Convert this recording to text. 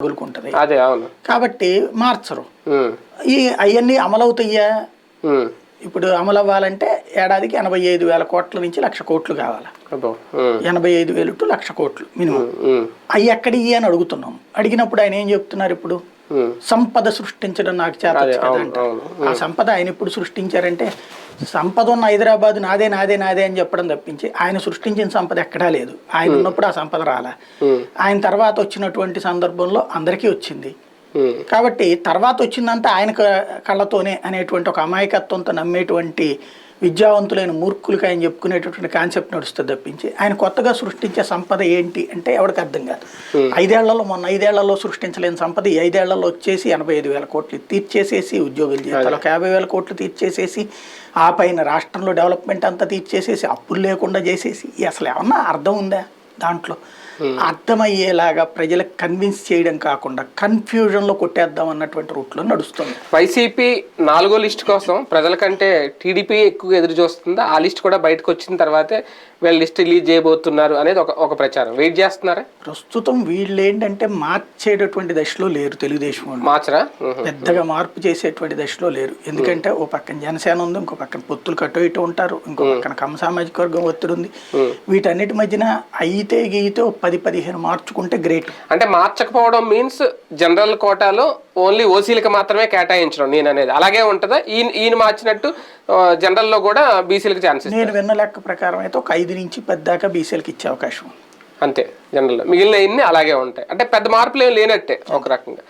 తగులుకుంటది. అదే అవును. కాబట్టి మార్చరు. ఈ అవన్నీ అమలవుతాయా? ఇప్పుడు అమలు అవ్వాలంటే ఏడాదికి 85,000 కోట్ల నుంచి 1,00,000 కోట్లు కావాలి. 85,000 to 1,00,000 కోట్లు మినిమం. అవి ఎక్కడి అని అడుగుతున్నాం. అడిగినప్పుడు ఆయన ఏం చెప్తున్నారు? ఇప్పుడు సంపద సృష్టించడం నాకు చేతొచ్చు కదా అంటే, ఆ సంపద ఆయన ఇప్పుడు సృష్టించారంటే సంపద ఉన్న హైదరాబాద్ నాదే నాదే నాదే అని చెప్పడం తప్పించి ఆయన సృష్టించిన సంపద ఎక్కడా లేదు. ఆయన ఉన్నప్పుడు ఆ సంపద రాలే. ఆయన తర్వాత వచ్చినటువంటి సందర్భంలో అందరికీ వచ్చింది. కాబట్టి తర్వాత వచ్చిందంతా ఆయన కళ్ళతోనే అనేటువంటి ఒక అమాయకత్వంతో నమ్మేటువంటి విద్యావంతులైన మూర్ఖులకి ఆయన చెప్పుకునేటటువంటి కాన్సెప్ట్ నడుస్తుంది తప్పించి ఆయన కొత్తగా సృష్టించే సంపద ఏంటి అంటే ఎవరికి అర్థం కాదు. మొన్న 5 ఏళ్లలో సృష్టించలేని సంపద ఈ 5 ఏళ్లలో వచ్చేసి 85,000 కోట్లు తీర్చేసేసి, ఉద్యోగుల జీతాలు 50,000 కోట్లు తీర్చేసేసి, ఆ పైన రాష్ట్రంలో డెవలప్మెంట్ అంతా తీర్చేసేసి, అప్పులు లేకుండా చేసేసి, అసలు ఏమన్నా అర్థం ఉందా దాంట్లో? అర్థమయ్యేలాగా ప్రజలకు కన్విన్స్ చేయడం కాకుండా కన్ఫ్యూజన్లో కొట్టేద్దాం అన్నటువంటి రూట్లో నడుస్తుంది. వైసీపీ 4వ లిస్ట్ కోసం ప్రజల కంటే టీడీపీ ఎక్కువ ఎదురు చూస్తుందా? ఆ లిస్ట్ కూడా బయటకు వచ్చిన తర్వాతే వీళ్ళు లిస్ట్ రిలీజ్ చేయబోతున్నారు అనేది ఒక ప్రచారం. వెయిట్ చేస్తున్నారా? ప్రస్తుతం వీళ్ళు ఏంటంటే మార్చేటటువంటి దశలో లేరు. తెలుగుదేశం వాళ్ళు మార్చరా? పెద్దగా మార్పు చేసేటువంటి దశలో లేరు. ఎందుకంటే ఓ పక్కన జనసేన ఉంది, ఇంకో పక్కన పొత్తులు కట్టు ఇటు ఉంటారు, ఇంకో పక్కన కమ్మ సామాజిక వర్గం ఒత్తిడి ఉంది. వీటన్నిటి మధ్యన అయితే గీతే 10-15 మార్చుకుంటే గ్రేట్. అంటే మార్చకపోవడం మీన్స్ జనరల్ కోటాలో ఓన్లీ ఓసీలకు మాత్రమే కేటాయించడం నేను అనేది అలాగే ఉంటుందా? ఈయన మార్చినట్టు జనరల్లో కూడా బీసీలకు ఛాన్సెస్? నేను విన్న లెక్క ప్రకారం అయితే ఒక 5 నుంచి 10 దాకా బీసీలకు ఇచ్చే అవకాశం ఉంది అంతే. జనరల్లో మిగిలిన ఇన్ని అలాగే ఉంటాయి. అంటే పెద్ద మార్పులు ఏమి లేనట్టే ఒక రకంగా.